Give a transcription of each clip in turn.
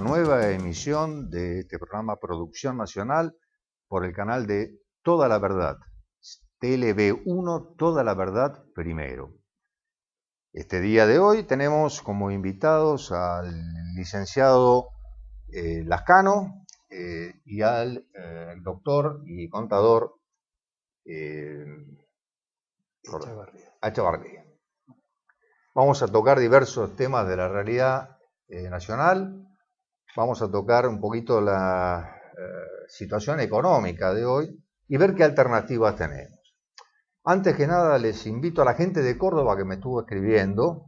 nueva emisión de este programa Producción Nacional por el canal de Toda la Verdad, TLV1, Toda la Verdad Primero. Este día de hoy tenemos como invitados al licenciado Lascano y al doctor y contador Echavarría. Vamos a tocar diversos temas de la realidad nacional. Vamos a tocar un poquito la situación económica de hoy y ver qué alternativas tenemos. Antes que nada, les invito a la gente de Córdoba que me estuvo escribiendo,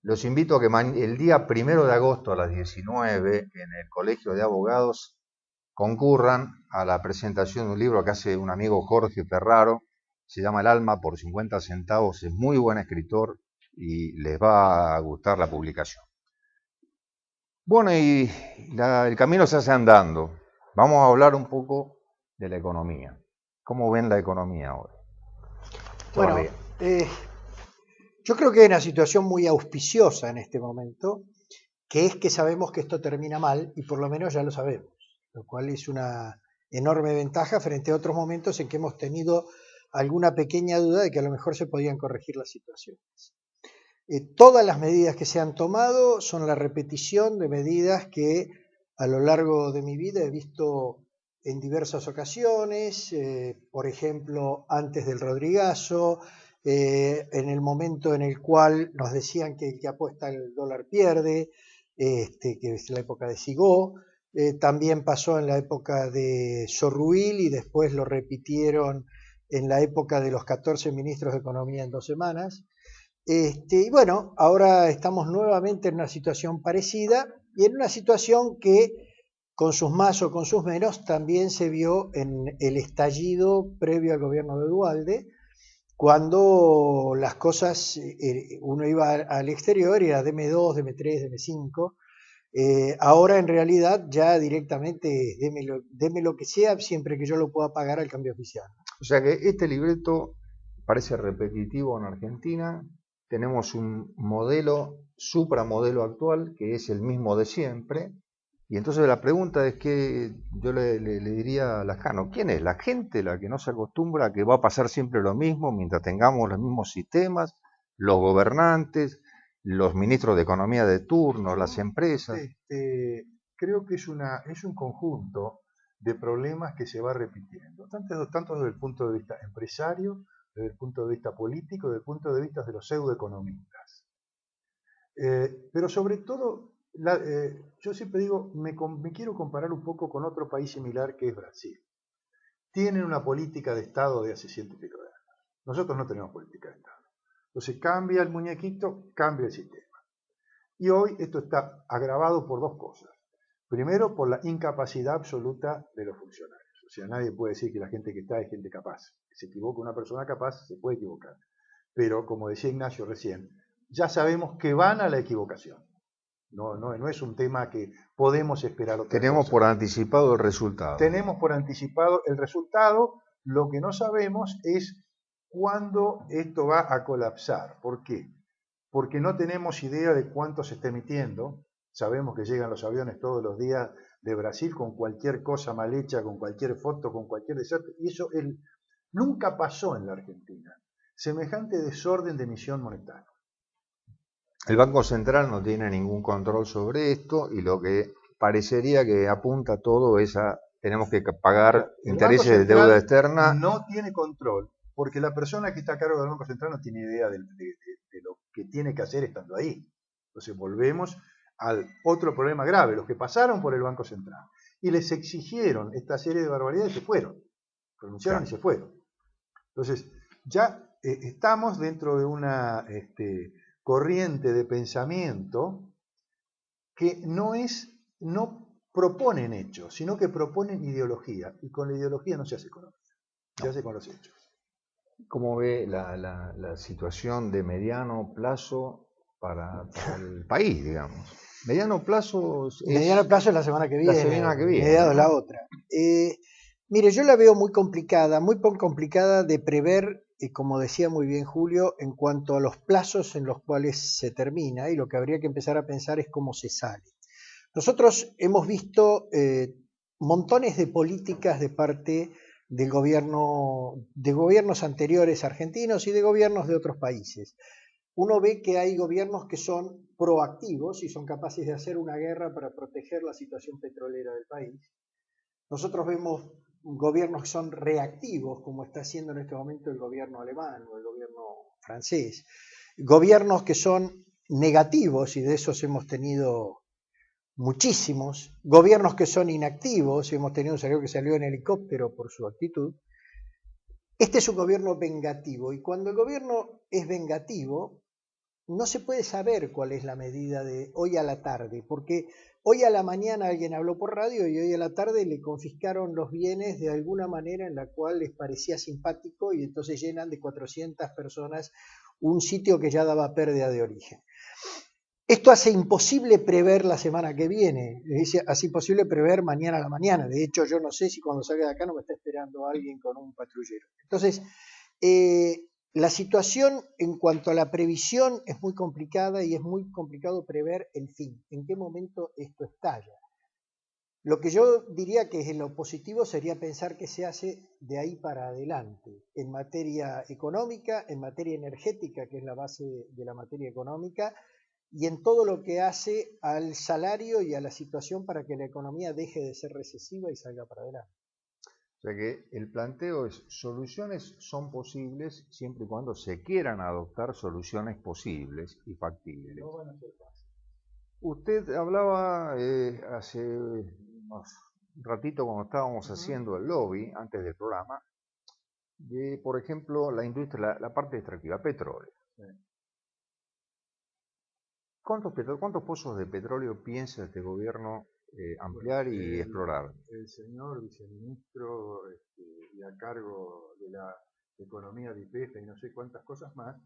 los invito a que el día 1 de agosto a las 19 en el Colegio de Abogados concurran a la presentación de un libro que hace un amigo Jorge Ferraro, se llama El alma por 50 centavos, es muy buen escritor y les va a gustar la publicación. Bueno, y el camino se hace andando. Vamos a hablar un poco de la economía. ¿Cómo ven la economía ahora? Bueno, yo creo que hay una situación muy auspiciosa en este momento, que es que sabemos que esto termina mal y por lo menos ya lo sabemos, lo cual es una enorme ventaja frente a otros momentos en que hemos tenido alguna pequeña duda de que a lo mejor se podían corregir las situaciones. Todas las medidas que se han tomado son la repetición de medidas que a lo largo de mi vida he visto en diversas ocasiones, por ejemplo, antes del Rodrigazo, en el momento en el cual nos decían que el que apuesta el dólar pierde, que es la época de Sigó, también pasó en la época de Zorruil y después lo repitieron en la época de los 14 ministros de Economía en 2 semanas. Y bueno, ahora estamos nuevamente en una situación parecida y en una situación que con sus más o con sus menos también se vio en el estallido previo al gobierno de Duhalde, cuando las cosas, uno iba al exterior y era DM2, DM3, DM5, ahora en realidad ya directamente deme lo que sea siempre que yo lo pueda pagar al cambio oficial. O sea que este libreto parece repetitivo en Argentina. Tenemos un modelo, supramodelo actual, que es el mismo de siempre. Y entonces la pregunta es que yo le diría a Lascano, ¿quién es? ¿La gente la que no se acostumbra a que va a pasar siempre lo mismo mientras tengamos los mismos sistemas, los gobernantes, los ministros de Economía de turno, las empresas? Creo que es un conjunto de problemas que se va repitiendo, tanto desde el punto de vista empresario, desde el punto de vista político, desde el punto de vista de los pseudoeconomistas. Pero sobre todo, yo siempre digo, me quiero comparar un poco con otro país similar que es Brasil. Tienen una política de Estado de hace 100 y pico de años. Nosotros no tenemos política de Estado. Entonces cambia el muñequito, cambia el sistema. Y hoy esto está agravado por dos cosas. Primero, por la incapacidad absoluta de los funcionarios. O sea, nadie puede decir que la gente que está es gente capaz. Si se equivoca una persona capaz, se puede equivocar. Pero, como decía Ignacio recién, ya sabemos que van a la equivocación. No es un tema que podemos esperar otra Tenemos cosa. por anticipado el resultado. Tenemos por anticipado el resultado. Lo que no sabemos es cuándo esto va a colapsar. ¿Por qué? Porque no tenemos idea de cuánto se está emitiendo. Sabemos que llegan los aviones todos los días de Brasil con cualquier cosa mal hecha, con cualquier foto, con cualquier desastre. Y eso nunca pasó en la Argentina. Semejante desorden de emisión monetaria. El Banco Central no tiene ningún control sobre esto y lo que parecería que apunta todo es a tenemos que pagar intereses de deuda externa. No tiene control porque la persona que está a cargo del Banco Central no tiene idea de lo que tiene que hacer estando ahí. Entonces volvemos al otro problema grave. Los que pasaron por el Banco Central y les exigieron esta serie de barbaridades se fueron. Renunciaron y se fueron. Entonces ya estamos dentro de una corriente de pensamiento que no proponen hechos, sino que proponen ideología. Y con la ideología no se hace economía, se hace con los hechos. ¿Cómo ve la situación de mediano plazo para el país, digamos? Mediano plazo es la semana que viene. La semana que viene. Mediado la otra. Mire, yo la veo muy complicada de prever, como decía muy bien Julio, en cuanto a los plazos en los cuales se termina, y lo que habría que empezar a pensar es cómo se sale. Nosotros hemos visto montones de políticas de parte del gobierno, de gobiernos anteriores argentinos y de gobiernos de otros países. Uno ve que hay gobiernos que son proactivos y son capaces de hacer una guerra para proteger la situación petrolera del país. Nosotros vemos gobiernos que son reactivos, como está haciendo en este momento el gobierno alemán o el gobierno francés. Gobiernos que son negativos, y de esos hemos tenido muchísimos. Gobiernos que son inactivos, y hemos tenido un señor que salió en helicóptero por su actitud. Este es un gobierno vengativo, y cuando el gobierno es vengativo, no se puede saber cuál es la medida de hoy a la tarde, porque hoy a la mañana alguien habló por radio y hoy a la tarde le confiscaron los bienes de alguna manera en la cual les parecía simpático y entonces llenan de 400 personas un sitio que ya daba pérdida de origen. Esto hace imposible prever la semana que viene, hace imposible prever mañana a la mañana. De hecho, yo no sé si cuando salga de acá no me está esperando alguien con un patrullero. Entonces, la situación en cuanto a la previsión es muy complicada y es muy complicado prever el fin, en qué momento esto estalla. Lo que yo diría que es lo positivo sería pensar qué se hace de ahí para adelante, en materia económica, en materia energética, que es la base de la materia económica, y en todo lo que hace al salario y a la situación para que la economía deje de ser recesiva y salga para adelante. O sea que el planteo es, soluciones son posibles siempre y cuando se quieran adoptar soluciones posibles y factibles. No van a ser fáciles. Usted hablaba hace un ratito cuando estábamos haciendo el lobby, antes del programa, de, por ejemplo, la industria, la parte extractiva, petróleo. Sí. ¿Cuántos pozos de petróleo piensa este gobierno ampliar y explorar? El señor viceministro y a cargo de la economía de YPF y no sé cuántas cosas más,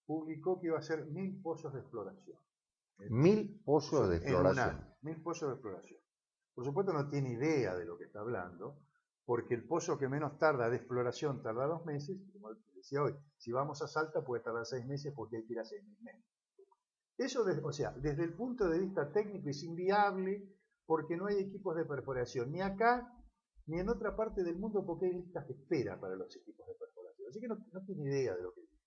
publicó que iba a hacer 1000 pozos de exploración. 1000 pozos de exploración. En un año, 1000 pozos de exploración. Por supuesto no tiene idea de lo que está hablando, porque el pozo que menos tarda de exploración tarda 2 meses, como decía hoy, si vamos a Salta puede tardar 6 meses porque hay que ir a 6 meses. Eso, o sea, desde el punto de vista técnico es inviable porque no hay equipos de perforación, ni acá ni en otra parte del mundo porque hay listas de espera para los equipos de perforación. Así que no tiene idea de lo que dice.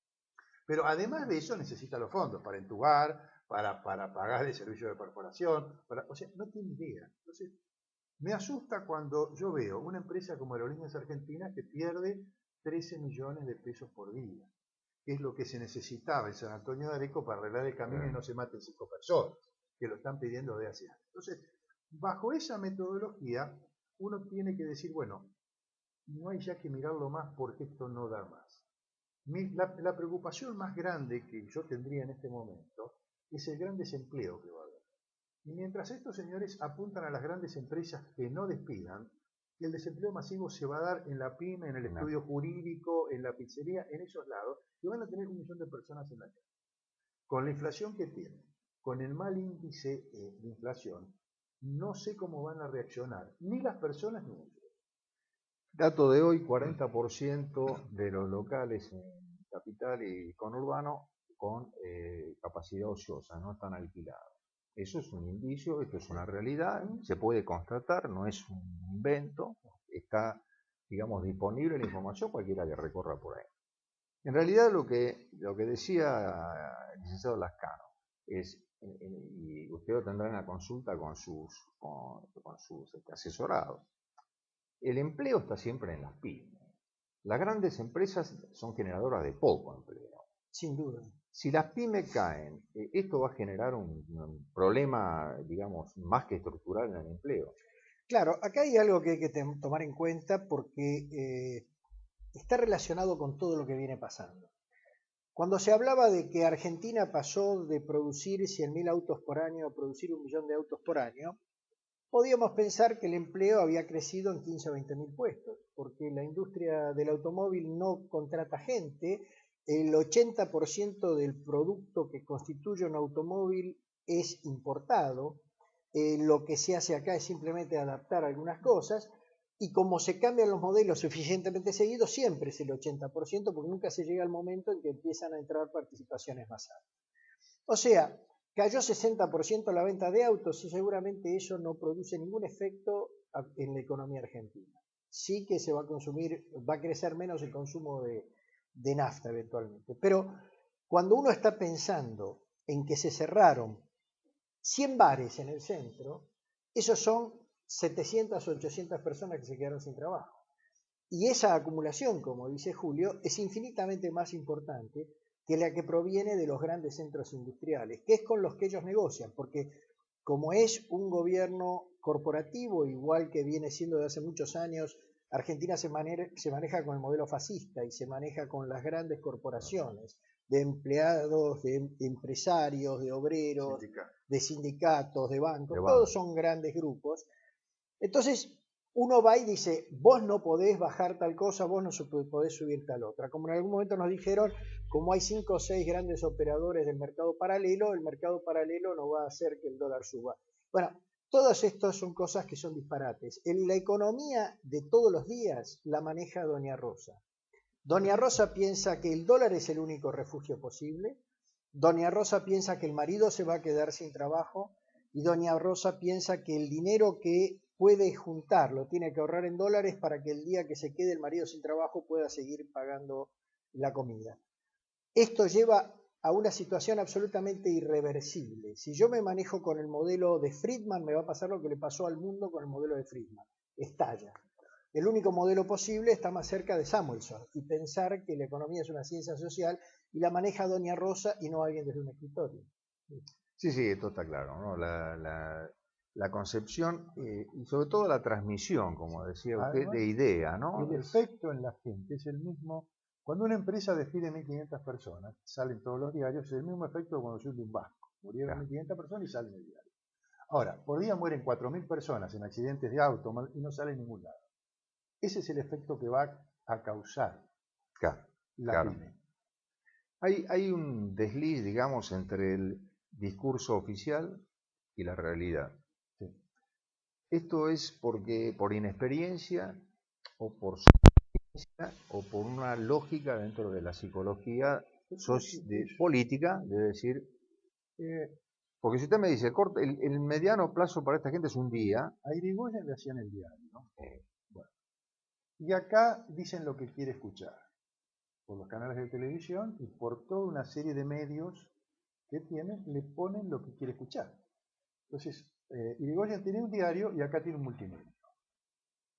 Pero además de eso necesita los fondos para entubar, para pagar el servicio de perforación, o sea, no tiene idea. Entonces, me asusta cuando yo veo una empresa como Aerolíneas Argentinas que pierde 13 millones de pesos por día, que es lo que se necesitaba en San Antonio de Areco para arreglar el camino y no se maten 5 personas, que lo están pidiendo de hace años. Entonces, bajo esa metodología, uno tiene que decir, bueno, no hay ya que mirarlo más porque esto no da más. La preocupación más grande que yo tendría en este momento es el gran desempleo que va a haber. Y mientras estos señores apuntan a las grandes empresas que no despidan, el desempleo masivo se va a dar en la pyme, en el estudio jurídico, en la pizzería, en esos lados, y van a tener 1 millón de personas en la calle. Con la inflación que tienen, con el mal índice de inflación, no sé cómo van a reaccionar, ni las personas ni ellos. Dato de hoy, 40% de los locales en capital y conurbano con capacidad ociosa, no están alquilados. Eso es un indicio, esto es una realidad, se puede constatar, no es un invento, está, digamos, disponible la información, cualquiera que recorra por ahí. En realidad lo que decía el licenciado Lascano es, y usted lo tendrá en la consulta con sus asesorados, el empleo está siempre en las pymes. Las grandes empresas son generadoras de poco empleo. Sin duda. Si las pymes caen, esto va a generar un problema, digamos, más que estructural en el empleo. Claro, acá hay algo que hay que tomar en cuenta porque está relacionado con todo lo que viene pasando. Cuando se hablaba de que Argentina pasó de producir 100.000 autos por año a producir 1 millón de autos por año, podíamos pensar que el empleo había crecido en 15 o 20.000 puestos, porque la industria del automóvil no contrata gente, el 80% del producto que constituye un automóvil es importado, lo que se hace acá es simplemente adaptar algunas cosas, y como se cambian los modelos suficientemente seguidos, siempre es el 80%, porque nunca se llega al momento en que empiezan a entrar participaciones más altas. O sea, Cayó 60% la venta de autos y seguramente eso no produce ningún efecto en la economía argentina. Sí que se va a consumir, va a crecer menos el consumo de nafta eventualmente. Pero cuando uno está pensando en que se cerraron 100 bares en el centro, esos son 700 o 800 personas que se quedaron sin trabajo. Y esa acumulación, como dice Julio, es infinitamente más importante que la que proviene de los grandes centros industriales, que es con los que ellos negocian, porque como es un gobierno corporativo, igual que viene siendo de hace muchos años, Argentina se maneja con el modelo fascista y se maneja con las grandes corporaciones, de empleados, de empresarios, de obreros, de sindicatos, de bancos, todos son grandes grupos. Entonces, uno va y dice, vos no podés bajar tal cosa, vos no podés subir tal otra. Como en algún momento nos dijeron, como hay 5 o 6 grandes operadores del mercado paralelo, el mercado paralelo no va a hacer que el dólar suba. Bueno, todas estas son cosas que son disparates. En la economía de todos los días la maneja Doña Rosa. Doña Rosa piensa que el dólar es el único refugio posible. Doña Rosa piensa que el marido se va a quedar sin trabajo. Y Doña Rosa piensa que el dinero que puede juntar lo tiene que ahorrar en dólares para que el día que se quede el marido sin trabajo pueda seguir pagando la comida. Esto lleva a una situación absolutamente irreversible. Si yo me manejo con el modelo de Friedman, me va a pasar lo que le pasó al mundo con el modelo de Friedman. Estalla. El único modelo posible está más cerca de Samuelson y pensar que la economía es una ciencia social y la maneja Doña Rosa y no alguien desde un escritorio. Sí, sí, esto está claro, ¿no? La concepción y sobre todo la transmisión, como decía usted, Además, de idea, ¿no? El efecto en la gente es el mismo. Cuando una empresa despide 1.500 personas, salen todos los diarios, es el mismo efecto cuando se hunde un barco. Murieron 1.500 personas y salen el diario. Ahora, por día mueren 4.000 personas en accidentes de auto y no sale en ningún lado. Ese es el efecto que va a causar la pyme. Hay un desliz, digamos, entre el discurso oficial y la realidad. Sí. Esto es porque por inexperiencia o por o por una lógica dentro de la psicología política, de decir, porque si usted me dice, el mediano plazo para esta gente es un día. A Irigoyen le hacían el diario, ¿no? Bueno. Y acá dicen lo que quiere escuchar, por los canales de televisión y por toda una serie de medios que tienen, le ponen lo que quiere escuchar. Entonces, Irigoyen tiene un diario y acá tiene un multimedia,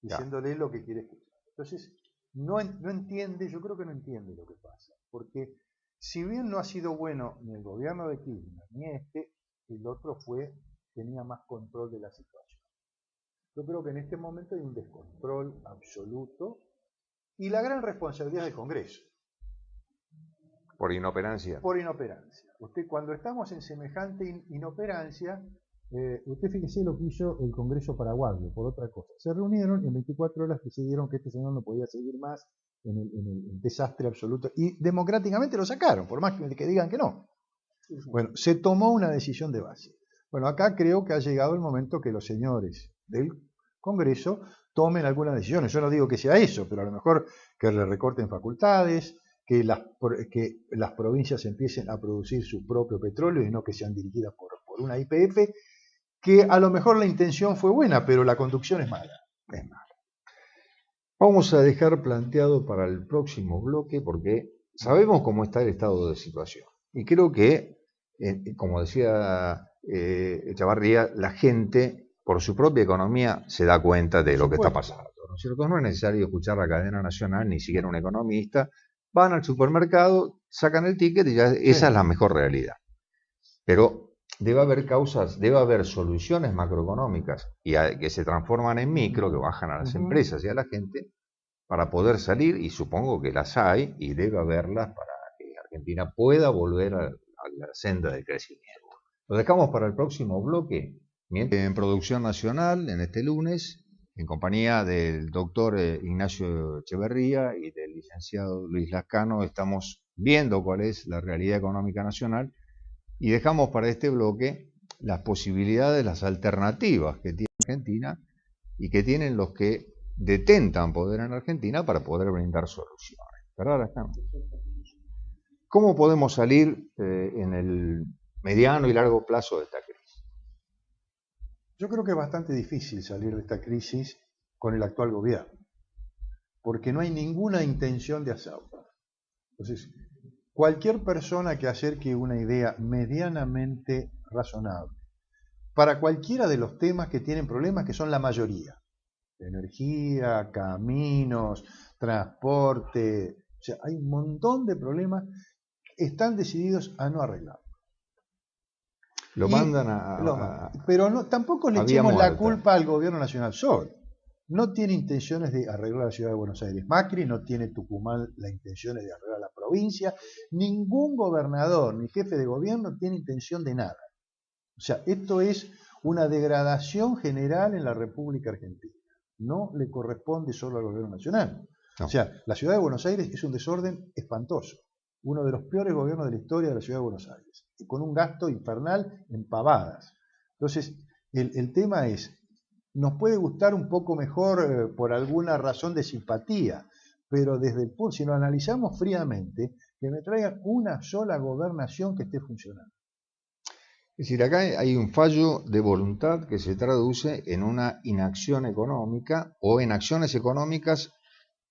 diciéndole lo que quiere escuchar. Entonces, no entiende, yo creo que no entiende lo que pasa, porque si bien no ha sido bueno ni el gobierno de Kirchner ni el otro tenía más control de la situación. Yo creo que en este momento hay un descontrol absoluto y la gran responsabilidad del Congreso. Por inoperancia. Por inoperancia. Usted, cuando estamos en semejante inoperancia, usted fíjese lo que hizo el Congreso paraguayo, por otra cosa. Se reunieron en 24 horas, decidieron que este señor no podía seguir más en el desastre absoluto y democráticamente lo sacaron, por más que digan que no. Bueno, se tomó una decisión de base. Bueno, acá creo que ha llegado el momento que los señores del Congreso tomen algunas decisiones. Yo no digo que sea eso, pero a lo mejor que le recorten facultades, que las provincias empiecen a producir su propio petróleo y no que sean dirigidas por una YPF, que a lo mejor la intención fue buena, pero la conducción es mala. Es mala. Vamos a dejar planteado para el próximo bloque porque sabemos cómo está el estado de situación. Y creo que, como decía Echavarría, la gente, por su propia economía, se da cuenta de lo que está pasando, ¿no es cierto? No es necesario escuchar la cadena nacional, ni siquiera un economista. Van al supermercado, sacan el ticket y ya esa es la mejor realidad. Pero debe haber causas, debe haber soluciones macroeconómicas que se transforman en micro, que bajan a las empresas y a la gente, para poder salir, y supongo que las hay, y debe haberlas para que Argentina pueda volver a la senda de crecimiento. Lo dejamos para el próximo bloque. En Producción Nacional, en este lunes, en compañía del doctor Ignacio Echeverría y del licenciado Luis Lascano, estamos viendo cuál es la realidad económica nacional y dejamos para este bloque las posibilidades, las alternativas que tiene Argentina y que tienen los que detentan poder en Argentina para poder brindar soluciones. ¿Verdad, Lascano? ¿Cómo podemos salir en el mediano y largo plazo de esta crisis? Yo creo que es bastante difícil salir de esta crisis con el actual gobierno, porque no hay ninguna intención de hacerlo. Entonces, cualquier persona que acerque una idea medianamente razonable para cualquiera de los temas que tienen problemas, que son la mayoría, energía, caminos, transporte, o sea, hay un montón de problemas que están decididos a no arreglar. Lo mandan pero no, tampoco le a vía echemos la muerta. culpa al gobierno nacional solo. No tiene intenciones de arreglar la ciudad de Buenos Aires. Macri no tiene Tucumán las intenciones de arreglar la provincia. Ningún gobernador ni jefe de gobierno tiene intención de nada. O sea, esto es una degradación general en la República Argentina. No le corresponde solo al gobierno nacional. No. O sea, la ciudad de Buenos Aires es un desorden espantoso. Uno de los peores gobiernos de la historia de la ciudad de Buenos Aires, con un gasto infernal en pavadas. Entonces, el tema es, nos puede gustar un poco mejor por alguna razón de simpatía, pero desde el punto, si lo analizamos fríamente, que me traigan una sola gobernación que esté funcionando. Es decir, acá hay un fallo de voluntad que se traduce en una inacción económica o en acciones económicas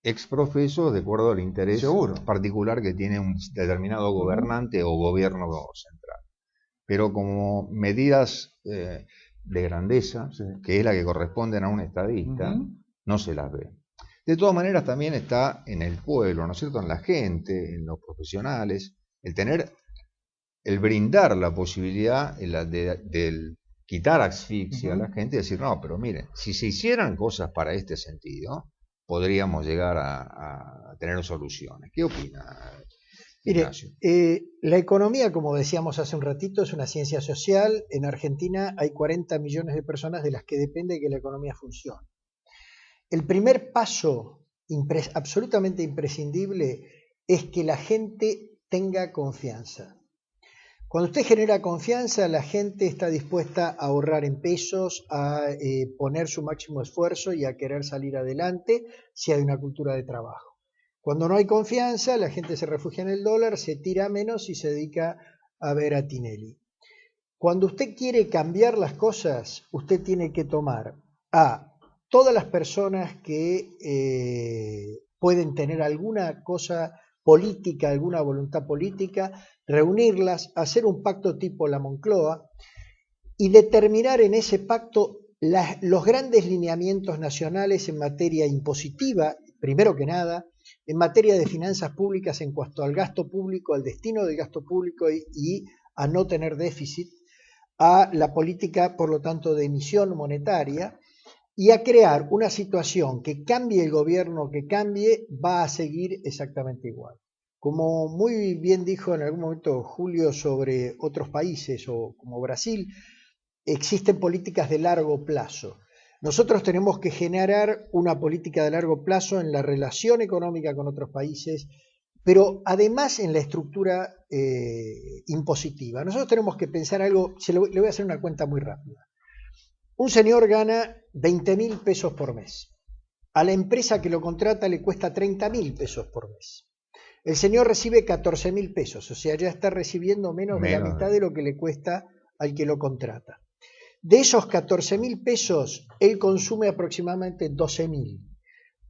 exprofeso de acuerdo al interés particular que tiene un determinado gobernante o gobierno central. Pero como medidas de grandeza, que es la que corresponden a un estadista, no se las ve. De todas maneras también está en el pueblo, ¿no es cierto?, en la gente, en los profesionales, el brindar la posibilidad de quitar asfixia a la gente y decir, no, pero miren, si se hicieran cosas para este sentido, podríamos llegar a tener soluciones. ¿Qué opina? Mire, la economía, como decíamos hace un ratito, es una ciencia social. En Argentina hay 40 millones de personas de las que depende que la economía funcione. El primer paso absolutamente imprescindible es que la gente tenga confianza. Cuando usted genera confianza, la gente está dispuesta a ahorrar en pesos, a poner su máximo esfuerzo y a querer salir adelante si hay una cultura de trabajo. Cuando no hay confianza, la gente se refugia en el dólar, se tira menos y se dedica a ver a Tinelli. Cuando usted quiere cambiar las cosas, usted tiene que tomar a todas las personas que pueden tener alguna cosa política, alguna voluntad política, reunirlas, hacer un pacto tipo la Moncloa y determinar en ese pacto los grandes lineamientos nacionales en materia impositiva, primero que nada, en materia de finanzas públicas en cuanto al gasto público, al destino del gasto público y a no tener déficit, a la política, por lo tanto, de emisión monetaria y a crear una situación que cambie el gobierno, que cambie, va a seguir exactamente igual. Como muy bien dijo en algún momento Julio sobre otros países o como Brasil, existen políticas de largo plazo. Nosotros tenemos que generar una política de largo plazo en la relación económica con otros países, pero además en la estructura impositiva. Nosotros tenemos que pensar algo, le voy a hacer una cuenta muy rápida. Un señor gana 20.000 pesos por mes. A la empresa que lo contrata le cuesta 30.000 pesos por mes. El señor recibe 14.000 pesos, o sea, ya está recibiendo menos de la mitad de lo que le cuesta al que lo contrata. De esos 14.000 pesos, él consume aproximadamente 12.000.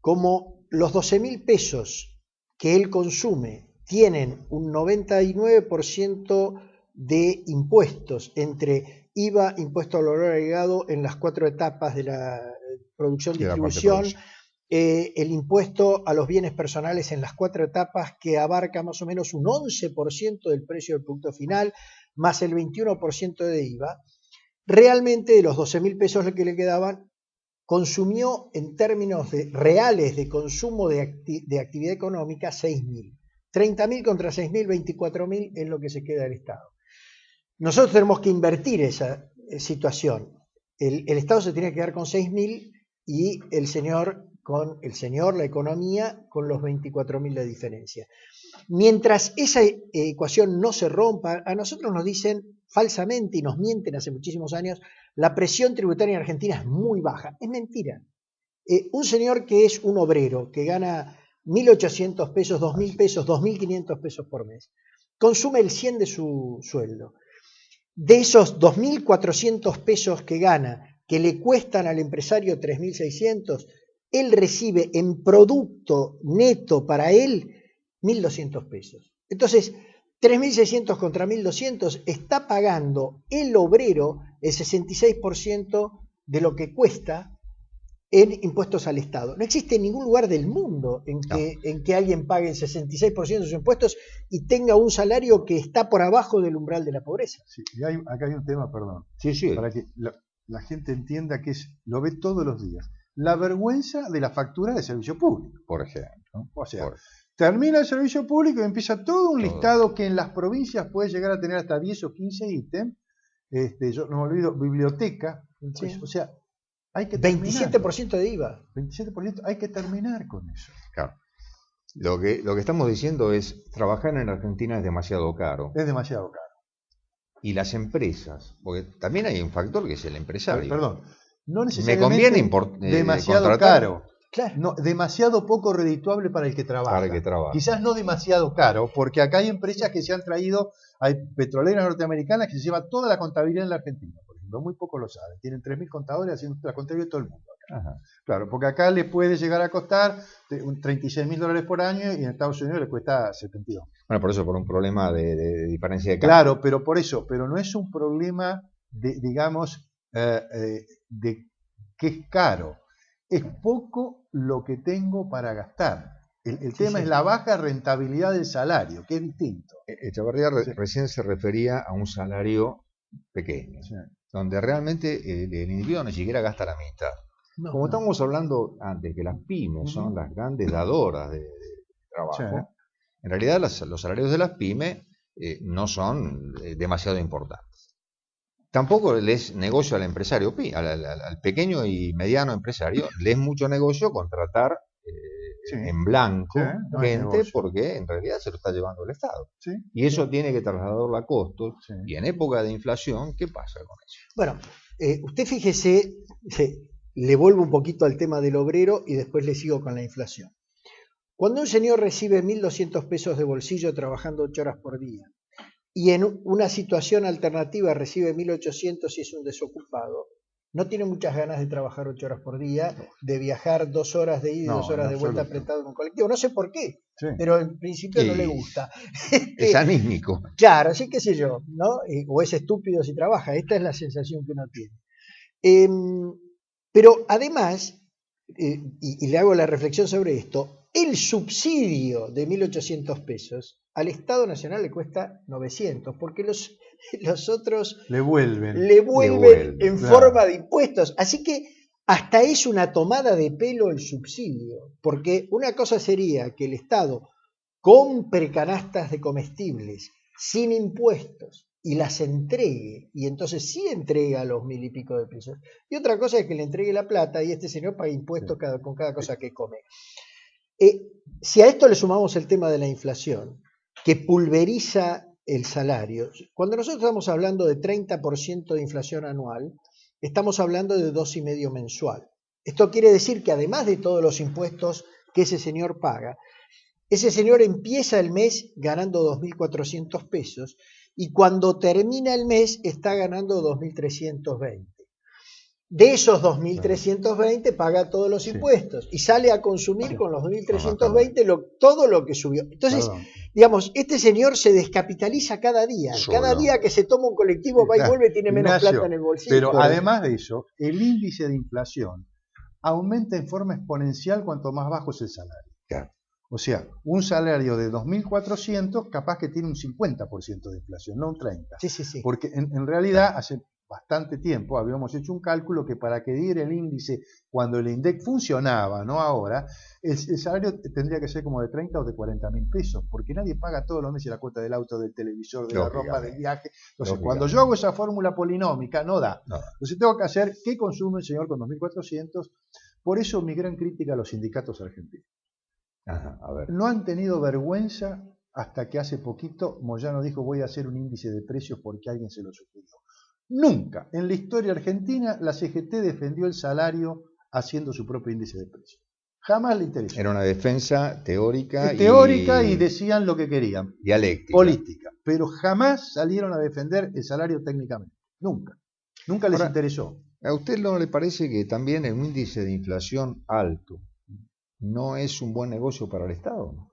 Como los 12.000 pesos que él consume tienen un 99% de impuestos entre IVA, impuesto al valor agregado en las 4 etapas de la producción-distribución, el impuesto a los bienes personales en las 4 etapas que abarca más o menos un 11% del precio del producto final, más el 21% de IVA, realmente de los 12.000 pesos que le quedaban, consumió en términos reales de consumo de actividad económica 6.000. 30.000 contra 6.000, 24.000 es lo que se queda del Estado. Nosotros tenemos que invertir esa situación. El Estado se tiene que quedar con 6.000 y la economía, con los 24.000 de diferencia. Mientras esa ecuación no se rompa, a nosotros nos dicen falsamente y nos mienten hace muchísimos años, la presión tributaria en Argentina es muy baja. Es mentira. Un señor que es un obrero, que gana 1.800 pesos, 2.000 pesos, 2.500 pesos por mes, consume el 100 de su sueldo. de esos 2.400 pesos que gana, que le cuestan al empresario 3.600, él recibe en producto neto para él 1.200 pesos. Entonces, 3.600 contra 1.200 está pagando el obrero el 66% de lo que cuesta en impuestos al Estado. No existe ningún lugar del mundo en que alguien pague el 66% de sus impuestos y tenga un salario que está por abajo del umbral de la pobreza. Sí, y acá hay un tema, perdón, Sí. para que la gente entienda que lo ve todos los días. La vergüenza de la factura de servicio público. Por ejemplo. O sea, termina el servicio público y empieza todo un listado que en las provincias puede llegar a tener hasta 10 o 15 ítems. Yo no me olvido, biblioteca. Sí. Pues, o sea, hay que terminar. 27% de IVA. 27%, hay que terminar con eso. Claro. Lo que estamos diciendo es, trabajar en Argentina es demasiado caro. Es demasiado caro. Y las empresas, porque también hay un factor que es el empresario. Perdón, no necesariamente me conviene demasiado contratar. caro. Claro. No, demasiado poco redituable para el que trabaja. Para el que trabaja. Quizás no demasiado caro, porque acá hay empresas que se han traído, hay petroleras norteamericanas que se llevan toda la contabilidad en la Argentina, por ejemplo, muy pocos lo saben. Tienen 3.000 contadores haciendo la contabilidad de todo el mundo. Ajá. Claro, porque acá le puede llegar a costar $36.000 por año y en Estados Unidos le cuesta 72. Bueno, por eso, por un problema de diferencia de cambio. Claro, pero por eso, pero no es un problema de, digamos, de que es caro. Es poco lo que tengo para gastar. El tema es la baja rentabilidad del salario, que es distinto. Echevarría recién se refería a un salario pequeño, donde realmente el individuo ni siquiera gasta la mitad. Como estábamos hablando antes, que las pymes son las grandes dadoras de trabajo, en realidad los salarios de las pymes no son demasiado importantes. Tampoco le es negocio al empresario, al pequeño y mediano empresario, le es mucho negocio contratar en blanco gente, porque en realidad se lo está llevando el Estado. Y eso tiene que trasladarlo a costos. Y en época de inflación, ¿qué pasa con eso? Bueno, usted fíjese, le vuelvo un poquito al tema del obrero y después le sigo con la inflación. Cuando un señor recibe 1.200 pesos de bolsillo trabajando 8 horas por día, y en una situación alternativa recibe 1.800 y es un desocupado, no tiene muchas ganas de trabajar 8 horas por día, de viajar 2 horas de ida y 2 horas de vuelta apretado en un colectivo. No sé por qué, pero en principio no le gusta. Es anímico. Claro, sí, qué sé yo, ¿no? O es estúpido si trabaja. Esta es la sensación que uno tiene. Pero además, y le hago la reflexión sobre esto, el subsidio de 1.800 pesos al Estado Nacional le cuesta 900, porque los otros le vuelven en forma de impuestos. Así que hasta es una tomada de pelo el subsidio, porque una cosa sería que el Estado compre canastas de comestibles sin impuestos y las entregue, y entonces sí entrega los 1.000 y pico de pesos. Y otra cosa es que le entregue la plata y este señor paga impuestos con cada cosa que come. Si a esto le sumamos el tema de la inflación, que pulveriza el salario, cuando nosotros estamos hablando de 30% de inflación anual, estamos hablando de 2,5 mensual. Esto quiere decir que además de todos los impuestos que ese señor paga, ese señor empieza el mes ganando 2.400 pesos y cuando termina el mes está ganando 2.320. De esos 2.320 paga todos los impuestos y sale a consumir con los 2.320 todo lo que subió. Entonces, digamos, este señor se descapitaliza cada día. Cada día que se toma un colectivo va y vuelve tiene menos plata en el bolsillo. Pero además de eso, el índice de inflación aumenta en forma exponencial cuanto más bajo es el salario. Claro. O sea, un salario de 2.400 capaz que tiene un 50% de inflación, no un 30%. Sí. Porque en realidad hace bastante tiempo habíamos hecho un cálculo que para que diera el índice cuando el INDEC funcionaba, no ahora, el salario tendría que ser como de 30 o de 40.000 pesos, porque nadie paga todos los meses la cuota del auto, del televisor, de la ropa, del viaje. Entonces, cuando yo hago esa fórmula polinómica, no da. Entonces tengo que hacer qué consume el señor con 2.400. Por eso mi gran crítica a los sindicatos argentinos. A ver. No han tenido vergüenza hasta que hace poquito Moyano dijo voy a hacer un índice de precios porque alguien se lo sugirió. Nunca en la historia argentina la CGT defendió el salario haciendo su propio índice de precios. Jamás le interesó. Era una defensa teórica y decían lo que querían. Dialéctica. Política. pero jamás salieron a defender el salario técnicamente. Nunca. Nunca les interesó. ¿A usted no le parece que también el índice de inflación alto no es un buen negocio para el Estado?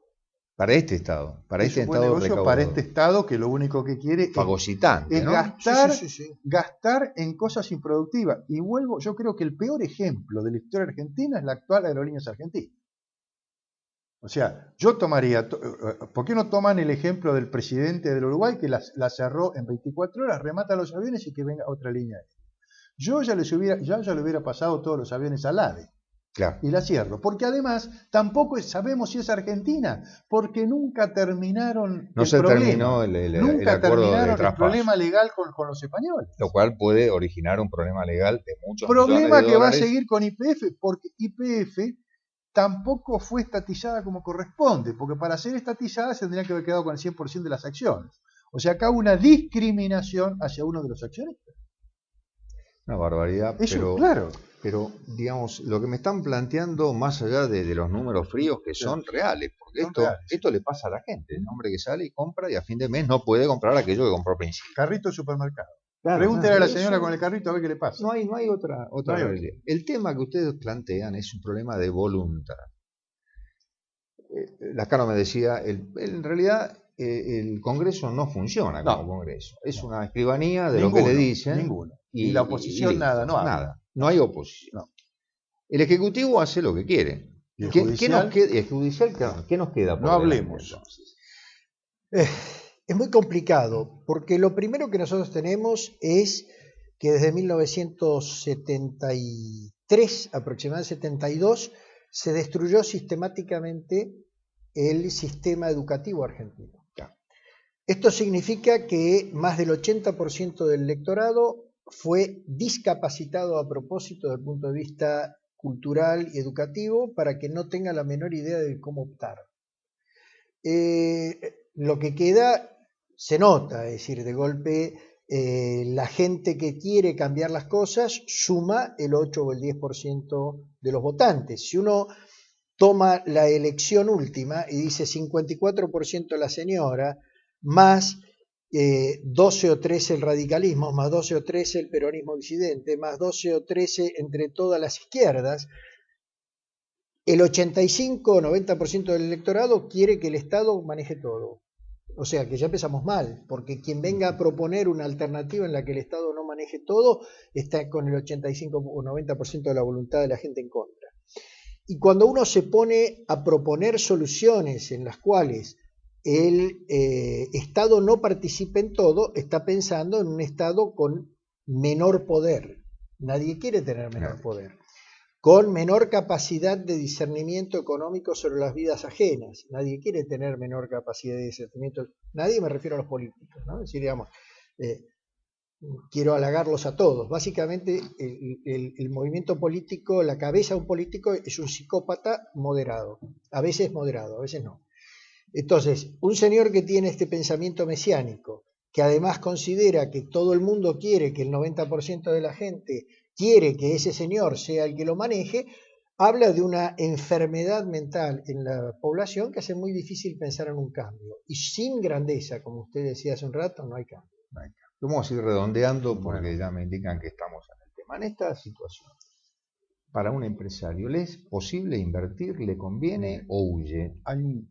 Para este Estado, para es este un buen Estado negocio para este Estado que lo único que quiere fagocitante, es ¿no? gastar en cosas improductivas. Y vuelvo, yo creo que el peor ejemplo de la historia argentina es la actual Aerolíneas Argentinas. O sea, yo tomaría, ¿por qué no toman el ejemplo del presidente del Uruguay que la cerró en 24 horas, remata los aviones y que venga otra línea? Yo ya le hubiera pasado todos los aviones al AVE. Claro. Y la cierro, porque además tampoco sabemos si es Argentina, porque nunca terminaron nunca terminaron el problema legal con los españoles. Lo cual puede originar un problema legal de muchos problema millones de que dólares. Va a seguir con YPF, porque YPF tampoco fue estatizada como corresponde, porque para ser estatizada se tendría que haber quedado con el 100% de las acciones. O sea, acá una discriminación hacia uno de los accionistas. Una barbaridad, eso, claro. Pero, digamos, lo que me están planteando, más allá de los números fríos, que son reales, porque esto le pasa a la gente, el hombre que sale y compra y a fin de mes no puede comprar aquello que compró al principio. Carrito de supermercado. Claro, pregúntele a la señora con el carrito a ver qué le pasa. No hay otra realidad. El tema que ustedes plantean es un problema de voluntad. Lascano me decía, en realidad el Congreso no funciona como Congreso. Es una escribanía de lo que le dicen. Ninguno. Y la oposición nada. No hay oposición. No. El Ejecutivo hace lo que quiere. ¿Y el judicial? ¿Qué nos queda? No hablemos. Es muy complicado, porque lo primero que nosotros tenemos es que desde 1973, aproximadamente 72, se destruyó sistemáticamente el sistema educativo argentino. Esto significa que más del 80% del electorado fue discapacitado a propósito desde el punto de vista cultural y educativo para que no tenga la menor idea de cómo optar. Lo que queda se nota, es decir, de golpe la gente que quiere cambiar las cosas suma el 8 o el 10% de los votantes. Si uno toma la elección última y dice 54% la señora, más 12 o 13 el radicalismo, más 12 o 13 el peronismo disidente, más 12 o 13 entre todas las izquierdas, el 85 o 90% del electorado quiere que el Estado maneje todo. O sea que ya empezamos mal, porque quien venga a proponer una alternativa en la que el Estado no maneje todo, está con el 85 o 90% de la voluntad de la gente en contra. Y cuando uno se pone a proponer soluciones en las cuales el Estado no participe en todo, está pensando en un Estado con menor poder. Nadie quiere tener menor poder. Con menor capacidad de discernimiento económico sobre las vidas ajenas. Nadie quiere tener menor capacidad de discernimiento. Nadie, me refiero a los políticos, ¿no? Es decir, digamos, quiero halagarlos a todos. Básicamente, el movimiento político, la cabeza de un político es un psicópata moderado. A veces moderado, a veces no. Entonces, un señor que tiene este pensamiento mesiánico, que además considera que todo el mundo quiere, que el 90% de la gente quiere que ese señor sea el que lo maneje, habla de una enfermedad mental en la población que hace muy difícil pensar en un cambio. Y sin grandeza, como usted decía hace un rato, no hay cambio. Vamos a ir redondeando porque ya me indican que estamos en el tema. En esta situación, para un empresario, ¿le es posible invertir? ¿Le conviene o huye? Hay un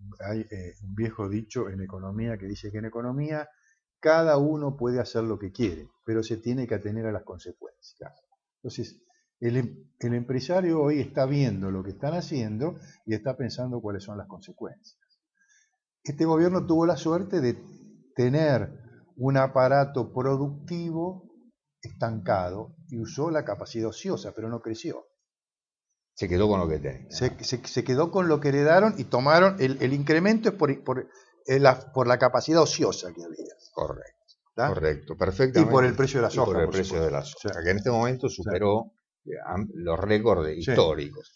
viejo dicho en economía que dice que en economía cada uno puede hacer lo que quiere, pero se tiene que atener a las consecuencias. Entonces, el empresario hoy está viendo lo que están haciendo y está pensando cuáles son las consecuencias. Este gobierno tuvo la suerte de tener un aparato productivo estancado y usó la capacidad ociosa, pero no creció. Se quedó con lo que tenía. Se quedó con lo que heredaron y tomaron el incremento es por la capacidad ociosa que había. Correcto. ¿Está? Correcto, perfectamente. Y por el precio de la soja. Y por el precio de la soja, o sea, que en este momento superó los récords históricos.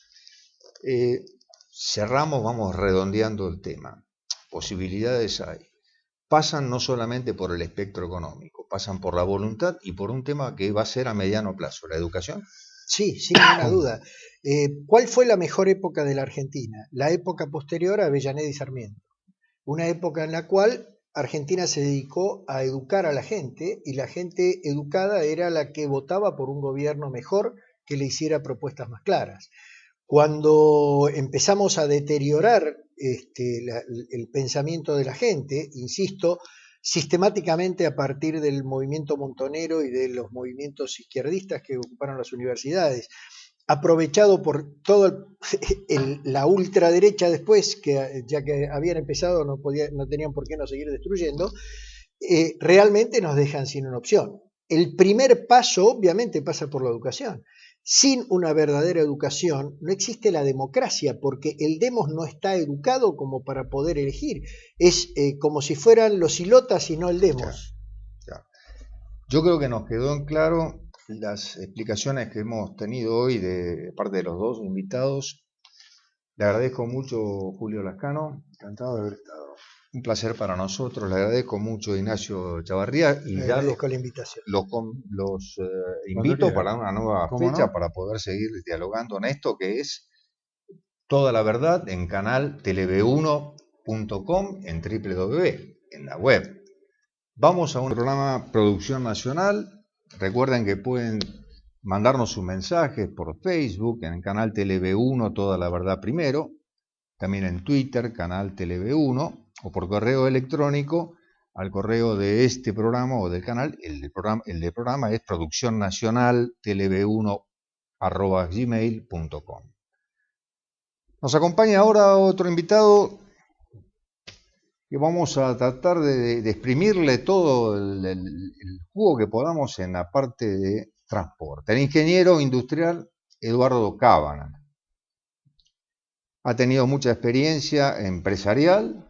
Cerramos, vamos redondeando el tema. Posibilidades hay. Pasan no solamente por el espectro económico, pasan por la voluntad y por un tema que va a ser a mediano plazo, la educación. Sí, sin ninguna duda. ¿Cuál fue la mejor época de la Argentina? La época posterior a Avellaneda y Sarmiento. Una época en la cual Argentina se dedicó a educar a la gente y la gente educada era la que votaba por un gobierno mejor que le hiciera propuestas más claras. Cuando empezamos a deteriorar el pensamiento de la gente, insisto, sistemáticamente a partir del movimiento montonero y de los movimientos izquierdistas que ocuparon las universidades, aprovechado por toda la ultraderecha después, que ya que habían empezado no tenían por qué no seguir destruyendo, realmente nos dejan sin una opción. El primer paso obviamente pasa por la educación. Sin una verdadera educación no existe la democracia, porque el demos no está educado como para poder elegir. Es como si fueran los ilotas y no el demos. Claro. Yo creo que nos quedó en claro las explicaciones que hemos tenido hoy de parte de los dos invitados. Le agradezco mucho, Julio Lascano. Encantado de haber estado. Un placer para nosotros. Le agradezco mucho a Ignacio Chavarría. Y le ya agradezco la invitación. Los invito para una nueva fecha, no, para poder seguir dialogando en esto, que es Toda la Verdad en canal tv1.com en www, en la web. Vamos a un programa Producción Nacional. Recuerden que pueden mandarnos sus mensajes por Facebook, en el canal TV1 Toda la Verdad Primero, también en Twitter, canal TV1, o por correo electrónico al correo de este programa o del canal. El del programa es produccionnacionaltv1@gmail.com. Nos acompaña ahora otro invitado que vamos a tratar de exprimirle todo el jugo que podamos en la parte de transporte. El ingeniero industrial Eduardo Cábana ha tenido mucha experiencia empresarial,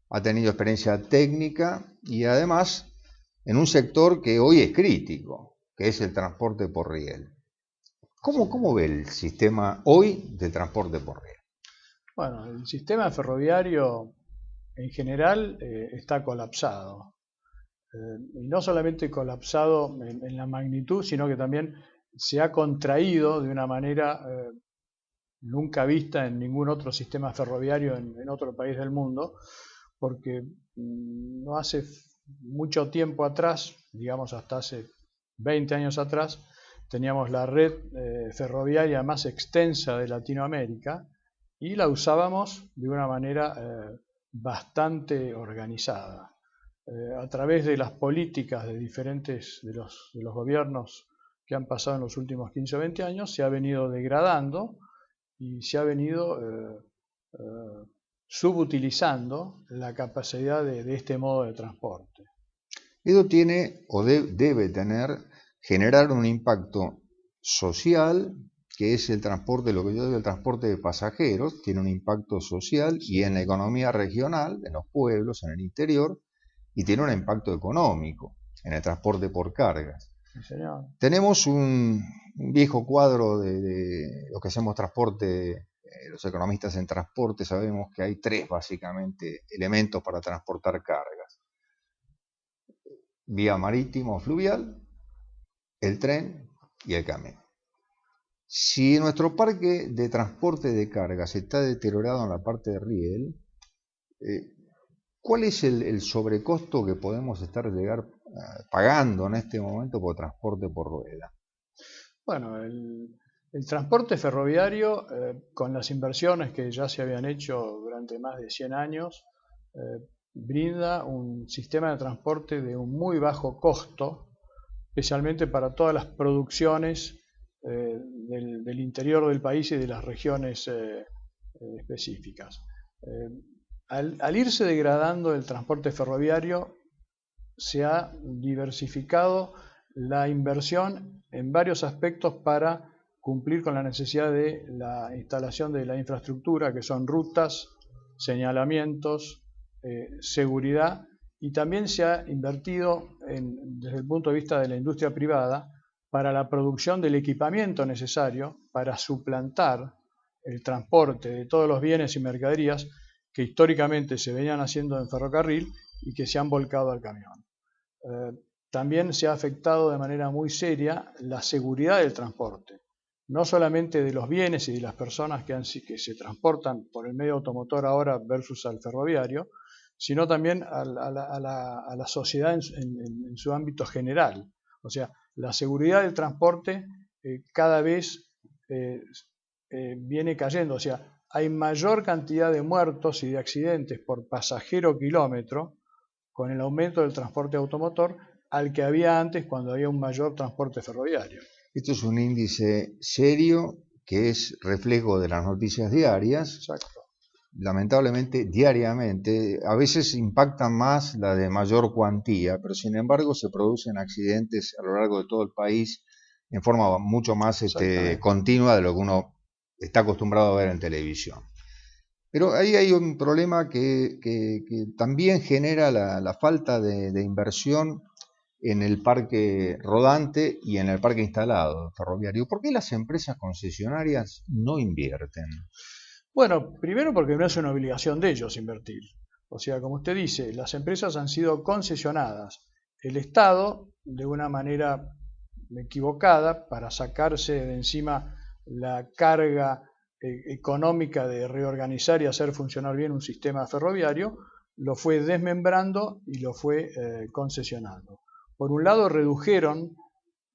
ha tenido experiencia técnica y además en un sector que hoy es crítico, que es el transporte por riel. ¿Cómo ve el sistema hoy de transporte por riel? Bueno, el sistema ferroviario en general está colapsado. Y no solamente colapsado en la magnitud, sino que también se ha contraído de una manera nunca vista en ningún otro sistema ferroviario en otro país del mundo, porque no hace mucho tiempo atrás, digamos hasta hace 20 años atrás, teníamos la red ferroviaria más extensa de Latinoamérica y la usábamos de una manera bastante organizada. A través de las políticas de diferentes de los gobiernos que han pasado en los últimos 15 o 20 años, se ha venido degradando y se ha venido subutilizando la capacidad de este modo de transporte. Esto tiene o debe generar un impacto social, que es el transporte, lo que yo digo, el transporte de pasajeros, tiene un impacto social y en la economía regional, en los pueblos, en el interior, y tiene un impacto económico en el transporte por cargas. Sí, señor. Tenemos un viejo cuadro de los que hacemos transporte, los economistas en transporte sabemos que hay tres básicamente elementos para transportar cargas: vía marítimo o fluvial, el tren y el camión. Si nuestro parque de transporte de cargas está deteriorado en la parte de riel, ¿cuál es el sobrecosto que podemos llegar pagando en este momento por transporte por rueda? Bueno, el transporte ferroviario, con las inversiones que ya se habían hecho durante más de 100 años, brinda un sistema de transporte de un muy bajo costo, especialmente para todas las producciones del interior del país y de las regiones específicas. Al irse degradando el transporte ferroviario, se ha diversificado la inversión en varios aspectos para cumplir con la necesidad de la instalación de la infraestructura, que son rutas, señalamientos, seguridad, y también se ha invertido desde el punto de vista de la industria privada para la producción del equipamiento necesario para suplantar el transporte de todos los bienes y mercaderías que históricamente se venían haciendo en ferrocarril y que se han volcado al camión. También se ha afectado de manera muy seria la seguridad del transporte, no solamente de los bienes y de las personas que se transportan por el medio automotor ahora versus al ferroviario, sino también a la sociedad en su ámbito general. O sea, la seguridad del transporte cada vez viene cayendo. O sea, hay mayor cantidad de muertos y de accidentes por pasajero kilómetro con el aumento del transporte automotor al que había antes cuando había un mayor transporte ferroviario. Esto es un índice serio que es reflejo de las noticias diarias. Exacto. Lamentablemente, diariamente, a veces impactan más la de mayor cuantía, pero sin embargo se producen accidentes a lo largo de todo el país en forma mucho más continua de lo que uno está acostumbrado a ver en televisión. Pero ahí hay un problema que también genera la falta de inversión en el parque rodante y en el parque instalado ferroviario. ¿Por qué las empresas concesionarias no invierten? Bueno, primero porque no es una obligación de ellos invertir. O sea, como usted dice, las empresas han sido concesionadas. El Estado, de una manera equivocada, para sacarse de encima la carga económica de reorganizar y hacer funcionar bien un sistema ferroviario, lo fue desmembrando y lo fue concesionando. Por un lado, redujeron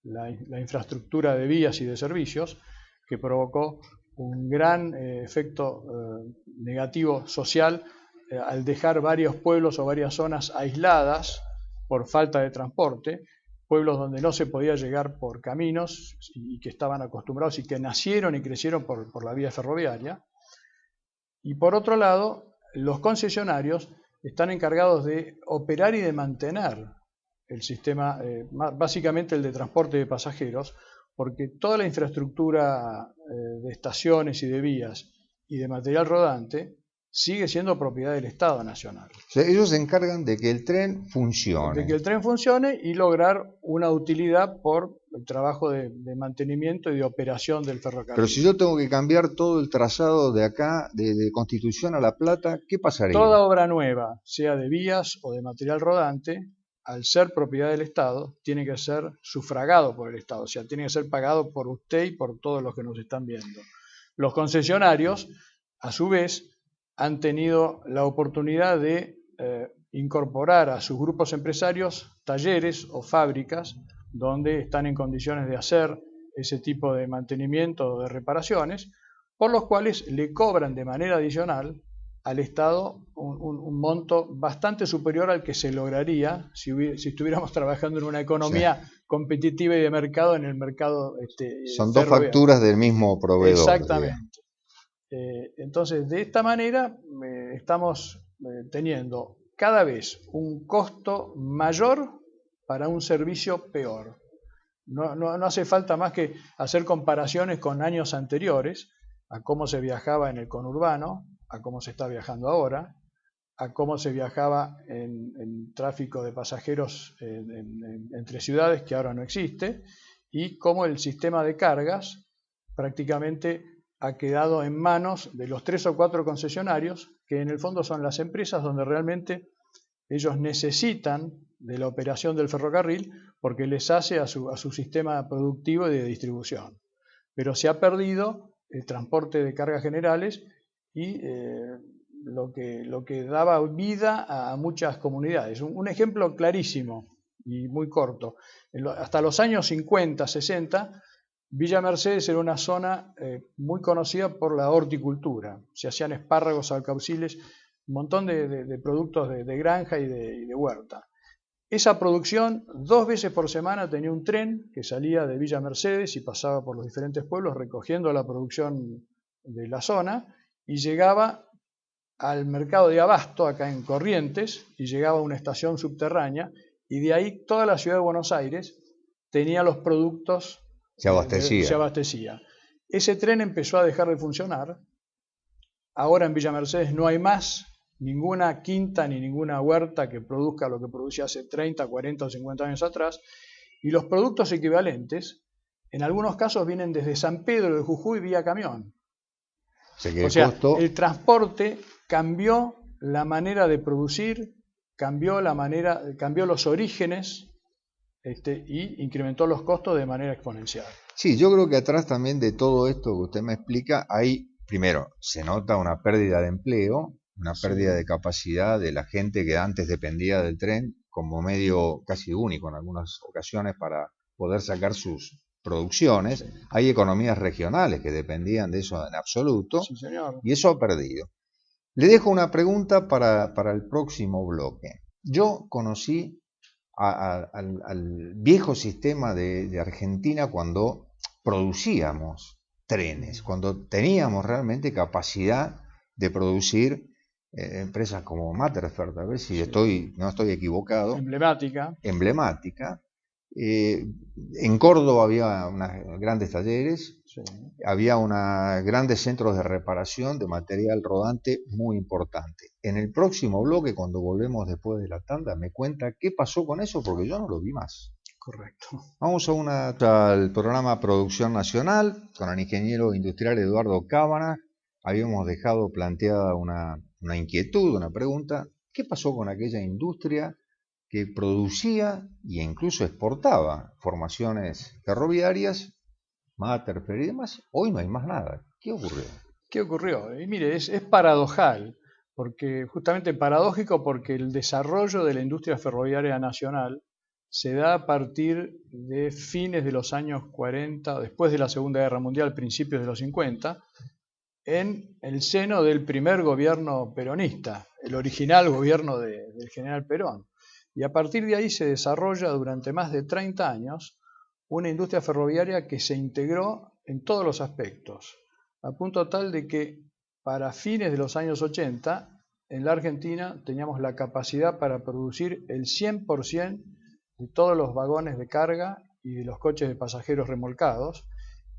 la infraestructura de vías y de servicios, que provocó un gran efecto negativo social al dejar varios pueblos o varias zonas aisladas por falta de transporte, pueblos donde no se podía llegar por caminos y que estaban acostumbrados y que nacieron y crecieron por la vía ferroviaria. Y por otro lado, los concesionarios están encargados de operar y de mantener el sistema, básicamente el de transporte de pasajeros, porque toda la infraestructura de estaciones y de vías y de material rodante sigue siendo propiedad del Estado Nacional. O sea, ellos se encargan de que el tren funcione. De que el tren funcione y lograr una utilidad por el trabajo de mantenimiento y de operación del ferrocarril. Pero si yo tengo que cambiar todo el trazado de acá, de Constitución a La Plata, ¿qué pasaría? Toda obra nueva, sea de vías o de material rodante, al ser propiedad del Estado, tiene que ser sufragado por el Estado, o sea, tiene que ser pagado por usted y por todos los que nos están viendo. Los concesionarios, a su vez, han tenido la oportunidad de incorporar a sus grupos empresarios talleres o fábricas donde están en condiciones de hacer ese tipo de mantenimiento o de reparaciones, por los cuales le cobran de manera adicional al Estado un monto bastante superior al que se lograría si estuviéramos trabajando en una economía competitiva y de mercado en el mercado Son dos facturas del mismo proveedor. Exactamente. Entonces, de esta manera estamos teniendo cada vez un costo mayor para un servicio peor. No hace falta más que hacer comparaciones con años anteriores a cómo se viajaba en el conurbano, a cómo se está viajando ahora, a cómo se viajaba en tráfico de pasajeros entre ciudades, que ahora no existe, y cómo el sistema de cargas prácticamente ha quedado en manos de los 3 o 4 concesionarios, que en el fondo son las empresas donde realmente ellos necesitan de la operación del ferrocarril porque les hace a su sistema productivo y de distribución. Pero se ha perdido el transporte de cargas generales y lo que daba vida a muchas comunidades. Un ejemplo clarísimo y muy corto. Hasta los años 50, 60, Villa Mercedes era una zona muy conocida por la horticultura. Se hacían espárragos, alcauciles, un montón de productos de granja y de huerta. Esa producción 2 veces por semana tenía un tren que salía de Villa Mercedes y pasaba por los diferentes pueblos recogiendo la producción de la zona y llegaba al mercado de abasto acá en Corrientes y llegaba a una estación subterránea y de ahí toda la ciudad de Buenos Aires tenía los productos. Se abastecía. Ese tren empezó a dejar de funcionar. Ahora en Villa Mercedes no hay más ninguna quinta ni ninguna huerta que produzca lo que producía hace 30, 40 o 50 años atrás. Y los productos equivalentes, en algunos casos, vienen desde San Pedro de Jujuy vía camión. O sea, el transporte cambió la manera de producir, cambió los orígenes. Y incrementó los costos de manera exponencial. Sí, yo creo que atrás también de todo esto que usted me explica, primero, se nota una pérdida de empleo, una pérdida de capacidad de la gente que antes dependía del tren como medio casi único en algunas ocasiones para poder sacar sus producciones. Hay economías regionales que dependían de eso en absoluto, Sí, señor. y eso ha perdido. Le dejo una pregunta para el próximo bloque. Yo conocí al viejo sistema de Argentina cuando producíamos trenes, cuando teníamos realmente capacidad de producir empresas como Matterford, a ver si no estoy equivocado. Emblemática. En Córdoba había grandes talleres, sí. Había grandes centros de reparación de material rodante muy importante. En el próximo bloque, cuando volvemos después de la tanda, me cuenta qué pasó con eso, porque yo no lo vi más. Correcto. Vamos al programa Producción Nacional con el ingeniero industrial Eduardo Cábana. Habíamos dejado planteada una inquietud, una pregunta. ¿Qué pasó con aquella industria que producía e incluso exportaba formaciones ferroviarias, Matterford y demás? Hoy no hay más nada. ¿Qué ocurrió? ¿Qué ocurrió? Y mire, es paradojal, porque justamente paradójico porque el desarrollo de la industria ferroviaria nacional se da a partir de fines de los años 40, después de la Segunda Guerra Mundial, principios de los 50, en el seno del primer gobierno peronista, el original gobierno del general Perón. Y a partir de ahí se desarrolla durante más de 30 años una industria ferroviaria que se integró en todos los aspectos, a punto tal de que para fines de los años 80, en la Argentina teníamos la capacidad para producir el 100% de todos los vagones de carga y de los coches de pasajeros remolcados,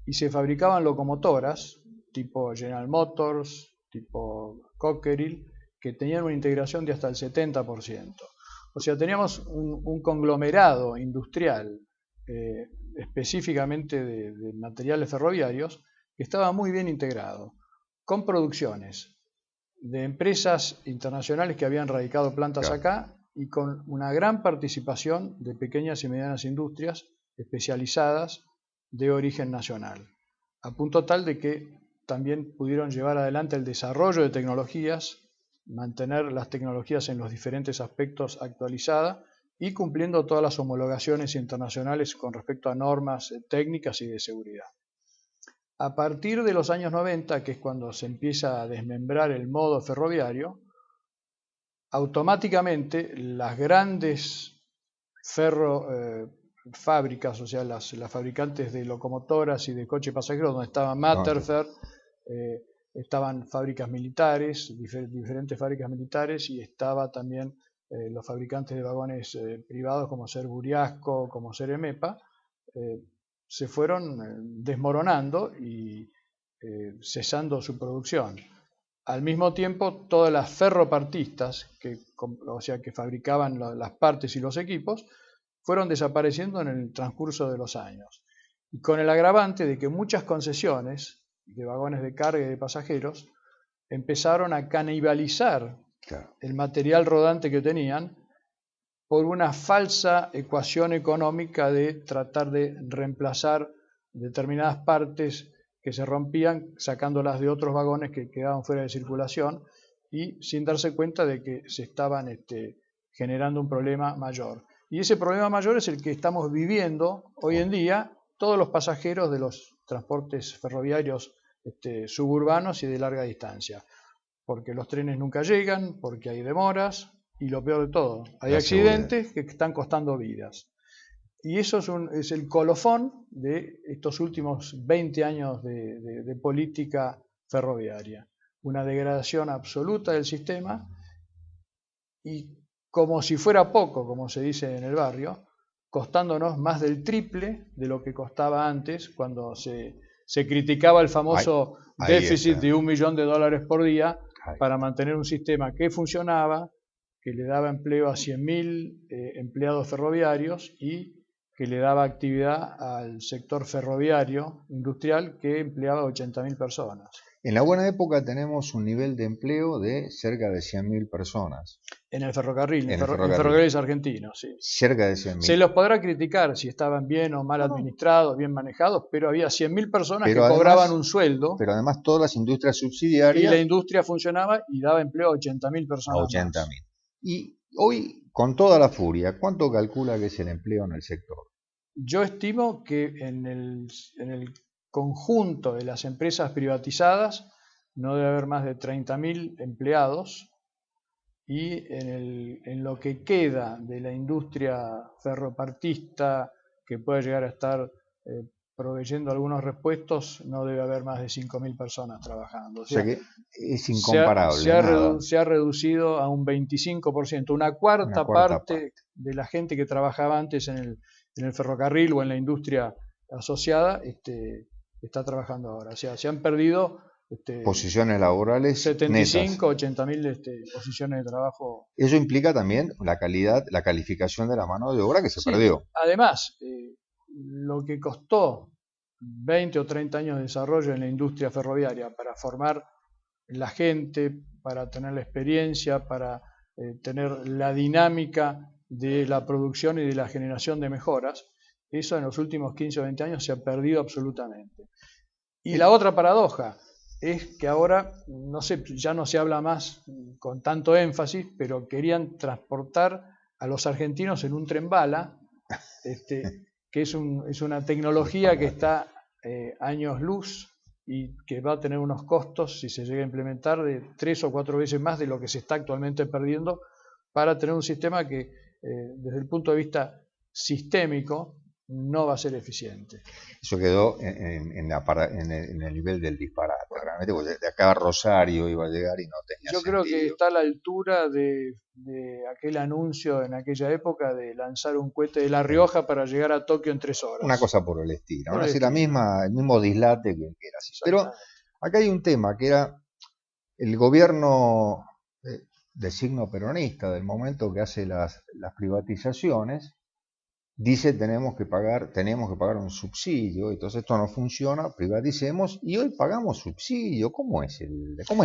y se fabricaban locomotoras tipo General Motors, tipo Cockerill, que tenían una integración de hasta el 70%. O sea, teníamos un conglomerado industrial específicamente de materiales ferroviarios que estaba muy bien integrado, con producciones de empresas internacionales que habían radicado plantas acá y con una gran participación de pequeñas y medianas industrias especializadas de origen nacional, a punto tal de que también pudieron llevar adelante el desarrollo de tecnologías, mantener las tecnologías en los diferentes aspectos actualizadas y cumpliendo todas las homologaciones internacionales con respecto a normas técnicas y de seguridad. A partir de los años 90, que es cuando se empieza a desmembrar el modo ferroviario, automáticamente las grandes fábricas, o sea, las fabricantes de locomotoras y de coches pasajeros, donde estaba Matterford, estaban fábricas militares, diferentes fábricas militares, y estaba también los fabricantes de vagones privados como ser Buriasco, como ser EMEPA, se fueron desmoronando y cesando su producción. Al mismo tiempo, todas las ferropartistas, o sea, que fabricaban las partes y los equipos, fueron desapareciendo en el transcurso de los años. Y con el agravante de que muchas concesiones de vagones de carga y de pasajeros empezaron a canibalizar el material rodante que tenían por una falsa ecuación económica de tratar de reemplazar determinadas partes que se rompían sacándolas de otros vagones que quedaban fuera de circulación y sin darse cuenta de que se estaban generando un problema mayor. Y ese problema mayor es el que estamos viviendo hoy en día todos los pasajeros de los transportes ferroviarios suburbanos y de larga distancia, porque los trenes nunca llegan, porque hay demoras y lo peor de todo, hay accidentes que están costando vidas. Y eso es el colofón de estos últimos 20 años de política ferroviaria, una degradación absoluta del sistema y, como si fuera poco, como se dice en el barrio, costándonos más del triple de lo que costaba antes, cuando se criticaba el famoso déficit de $1 millón por día para mantener un sistema que funcionaba, que le daba empleo a 100.000 empleados ferroviarios y que le daba actividad al sector ferroviario industrial que empleaba 80.000 personas. En la buena época tenemos un nivel de empleo de cerca de 100.000 personas. En el ferrocarril, En en el ferrocarril. ferrocarriles argentinos, sí. Cerca de 100.000. Se los podrá criticar si estaban bien o mal administrados, bien manejados, pero había 100.000 personas Pero que además- cobraban un sueldo Pero además todas las industrias y subsidiarias la industria funcionaba y daba empleo a 80.000 a personas 80.000. más. Y hoy, con toda la furia, ¿cuánto calcula que es el empleo en el sector? Yo estimo que en el conjunto de las empresas privatizadas no debe haber más de 30.000 empleados, y en lo que queda de la industria ferropartista, que puede llegar a estar proveyendo algunos repuestos, no debe haber más de 5.000 personas trabajando. O sea que es se ha, incomparable. se ha nada. se ha reducido a un 25%, una cuarta parte de la gente que trabajaba antes en el ferrocarril o en la industria asociada está trabajando ahora. O sea, se han perdido Posiciones laborales 75, netas. 80.000 posiciones de trabajo. Eso implica también la calidad, la calificación de la mano de obra que se perdió. Además, lo que costó 20 o 30 años de desarrollo en la industria ferroviaria para formar la gente, para tener la experiencia, para tener la dinámica de la producción y de la generación de mejoras, eso en los últimos 15 o 20 años se ha perdido absolutamente. Y la otra paradoja es que ahora, no sé, ya no se habla más con tanto énfasis, pero querían transportar a los argentinos en un tren bala, que es una tecnología que está años luz y que va a tener unos costos, si se llega a implementar, de 3 o 4 veces más de lo que se está actualmente perdiendo, para tener un sistema que, desde el punto de vista sistémico, no va a ser eficiente. Eso quedó en el nivel del disparate. Realmente, porque de acá a Rosario iba a llegar y no tenía Yo sentido. creo que está a la altura de aquel anuncio en aquella época de lanzar un cohete de La Rioja para llegar a Tokio en 3 horas. Una cosa por el estilo. Por ¿no? el Así estilo. el mismo dislate que era así. Pero acá hay un tema que era el gobierno de signo peronista del momento que hace las privatizaciones. Dice tenemos que pagar un subsidio, entonces esto no funciona, privaticemos y hoy pagamos subsidio. ¿Cómo es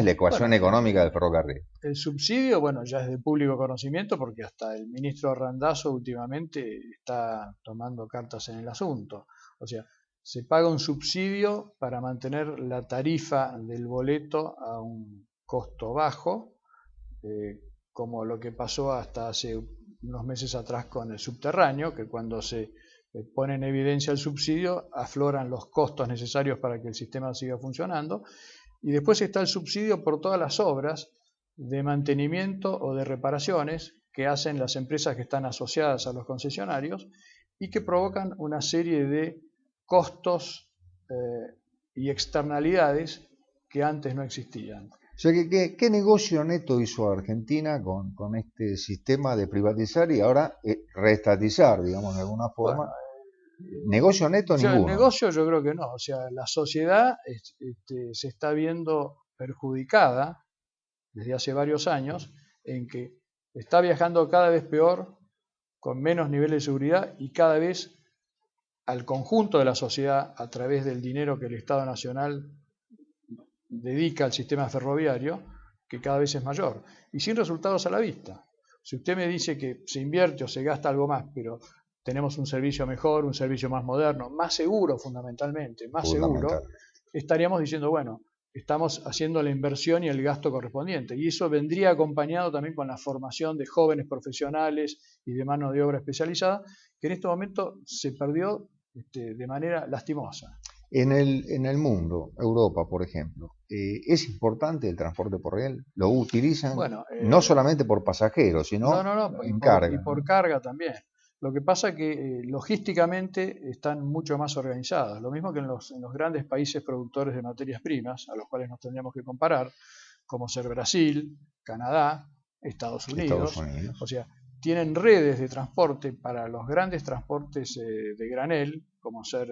la ecuación económica del ferrocarril? El subsidio, bueno, ya es de público conocimiento porque hasta el ministro Randazzo últimamente está tomando cartas en el asunto. O sea, se paga un subsidio para mantener la tarifa del boleto a un costo bajo, como lo que pasó hasta hace unos meses atrás con el subterráneo, que cuando se pone en evidencia el subsidio, afloran los costos necesarios para que el sistema siga funcionando. Y después está el subsidio por todas las obras de mantenimiento o de reparaciones que hacen las empresas que están asociadas a los concesionarios y que provocan una serie de costos y externalidades que antes no existían. O sea, ¿qué negocio neto hizo Argentina con este sistema de privatizar y ahora reestatizar, digamos, de alguna forma? Bueno, negocio neto ninguno. El negocio yo creo que no. O sea, la sociedad se está viendo perjudicada desde hace varios años en que está viajando cada vez peor, con menos niveles de seguridad y cada vez al conjunto de la sociedad, a través del dinero que el Estado Nacional dedica al sistema ferroviario, que cada vez es mayor y sin resultados a la vista. Si usted me dice que se invierte o se gasta algo más, pero tenemos un servicio mejor, un servicio más moderno, más seguro fundamentalmente, seguro, estaríamos diciendo, bueno, estamos haciendo la inversión y el gasto correspondiente. Y eso vendría acompañado también con la formación de jóvenes profesionales y de mano de obra especializada, que en este momento se perdió de manera lastimosa. En el mundo, Europa, por ejemplo, ¿es importante el transporte por riel? ¿Lo utilizan no solamente por pasajeros, sino en carga? Y por carga también. Lo que pasa es que logísticamente están mucho más organizadas. Lo mismo que en los grandes países productores de materias primas, a los cuales nos tendríamos que comparar, como ser Brasil, Canadá, Estados Unidos. O sea, tienen redes de transporte para los grandes transportes de granel, como ser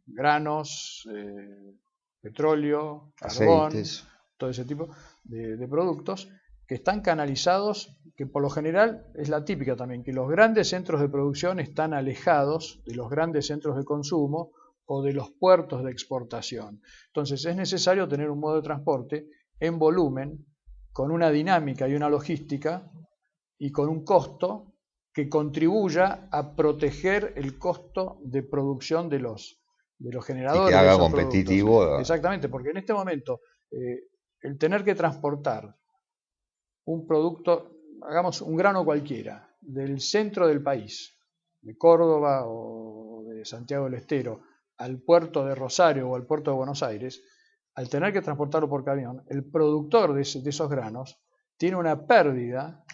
granos, petróleo, carbón, aceites, todo ese tipo de productos, que están canalizados, que por lo general es la típica también, que los grandes centros de producción están alejados de los grandes centros de consumo o de los puertos de exportación. Entonces es necesario tener un modo de transporte en volumen, con una dinámica y una logística y con un costo que contribuya a proteger el costo de producción de los generadores. Y que haga de esos competitivo. productos. Exactamente, porque en este momento el tener que transportar un producto, hagamos un grano cualquiera, del centro del país, de Córdoba o de Santiago del Estero, al puerto de Rosario o al puerto de Buenos Aires, al tener que transportarlo por camión, el productor de esos granos tiene una pérdida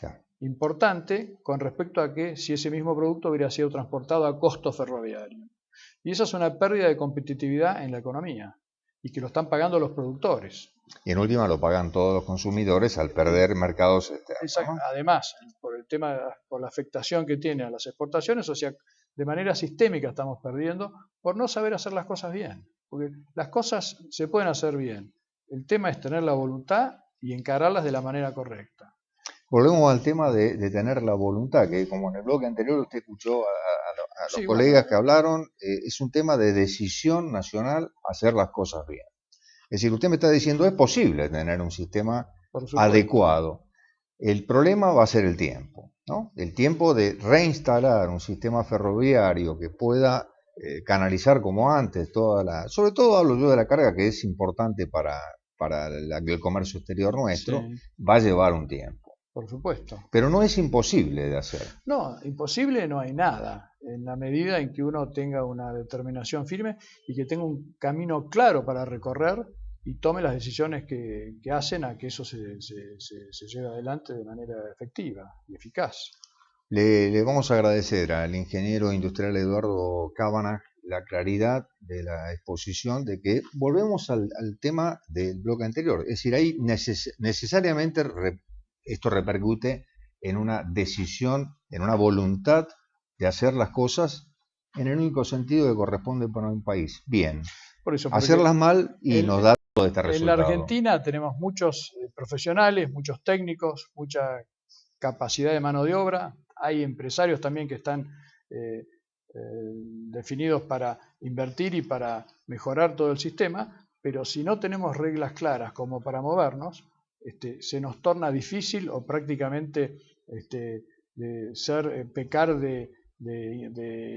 importante con respecto a que si ese mismo producto hubiera sido transportado a costo ferroviario. Y esa es una pérdida de competitividad en la economía y que lo están pagando los productores. Y en última lo pagan todos los consumidores al perder mercados externos, ¿no? Además, por la afectación que tiene a las exportaciones, o sea, de manera sistémica estamos perdiendo por no saber hacer las cosas bien. Porque las cosas se pueden hacer bien. El tema es tener la voluntad y encararlas de la manera correcta. Volvemos al tema de tener la voluntad, que como en el bloque anterior usted escuchó a los colegas que hablaron, es un tema de decisión nacional hacer las cosas bien. Es decir, usted me está diciendo, es posible tener un sistema adecuado. El problema va a ser el tiempo, ¿no? El tiempo de reinstalar un sistema ferroviario que pueda canalizar como antes sobre todo hablo yo de la carga, que es importante para el comercio exterior nuestro, va a llevar un tiempo. Por supuesto. Pero no es imposible de hacer. No, imposible no hay nada, en la medida en que uno tenga una determinación firme y que tenga un camino claro para recorrer y tome las decisiones que hacen a que eso se lleve adelante de manera efectiva y eficaz. Le vamos a agradecer al ingeniero industrial Eduardo Cavanagh la claridad de la exposición de que volvemos al tema del bloque anterior. Es decir, ahí necesariamente esto repercute en una decisión, en una voluntad de hacer las cosas en el único sentido que corresponde para un país. Bien, por eso, hacerlas mal y nos da todo este resultado. En la Argentina tenemos muchos profesionales, muchos técnicos, mucha capacidad de mano de obra. Hay empresarios también que están definidos para invertir y para mejorar todo el sistema, pero si no tenemos reglas claras como para movernos, se nos torna difícil o prácticamente pecar de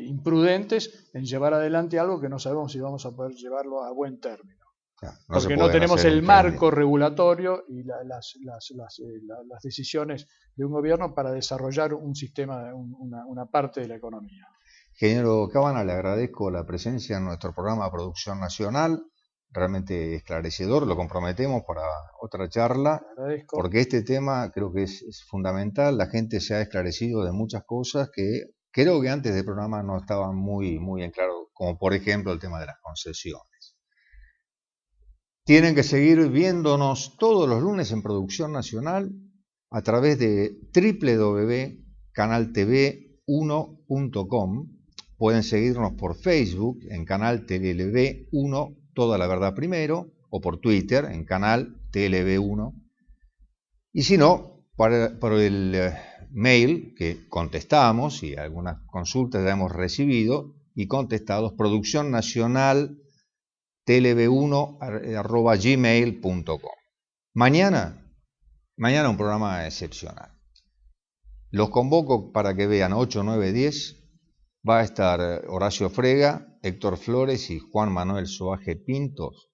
imprudentes en llevar adelante algo que no sabemos si vamos a poder llevarlo a buen término. Porque no tenemos el marco regulatorio y las decisiones de un gobierno para desarrollar un sistema, una parte de la economía. Ingeniero Cavanagh, le agradezco la presencia en nuestro programa de Producción Nacional, realmente esclarecedor, lo comprometemos para otra charla, porque este tema creo que es fundamental, la gente se ha esclarecido de muchas cosas que creo que antes del programa no estaban muy en claro, como por ejemplo el tema de las concesiones. Tienen que seguir viéndonos todos los lunes en Producción Nacional a través de www.canaltv1.com. Pueden seguirnos por Facebook en Canal TLV1, Toda la Verdad Primero, o por Twitter en Canal TLV1. Y si no, por el mail que contestamos, y algunas consultas ya hemos recibido y contestados, produccionnacionaltlv1@gmail.com. Mañana un programa excepcional. Los convoco para que vean 8, 9, 10. Va a estar Horacio Frega, Héctor Flores y Juan Manuel Soaje Pintos.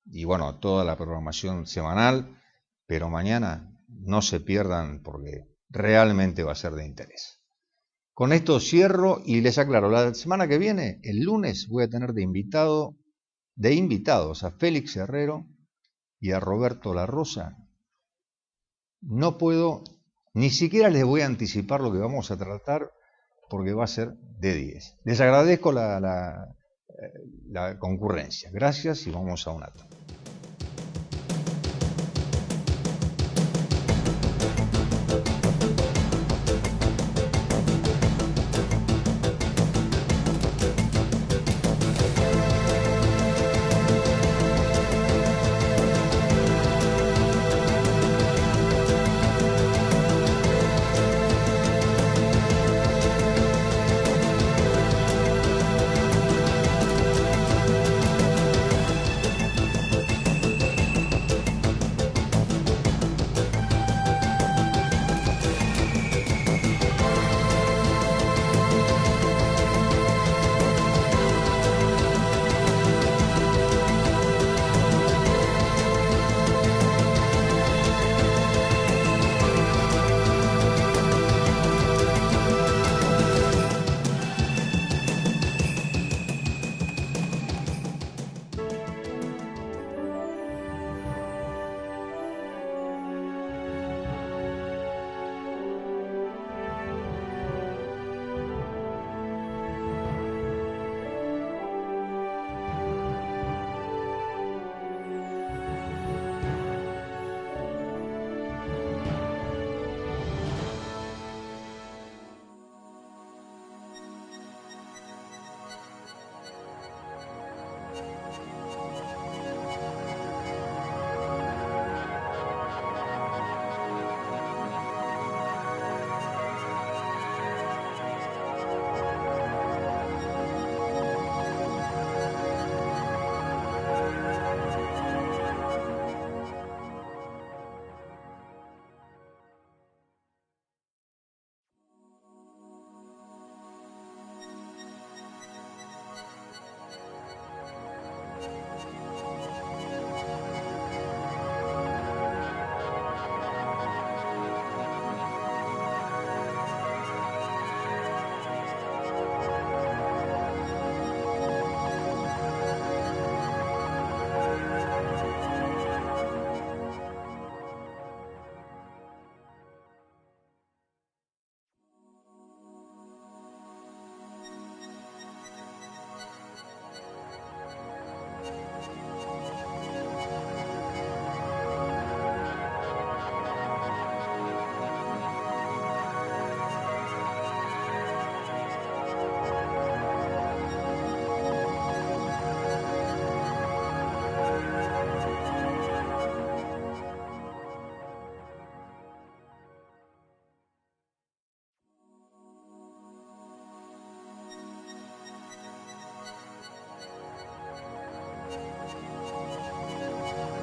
Y bueno, toda la programación semanal. Pero mañana no se pierdan porque realmente va a ser de interés. Con esto cierro y les aclaro, la semana que viene, el lunes, voy a tener de invitados a Félix Herrero y a Roberto La Rosa. No puedo, ni siquiera les voy a anticipar lo que vamos a tratar porque va a ser de 10. Les agradezco la concurrencia. Gracias y vamos a una tanda.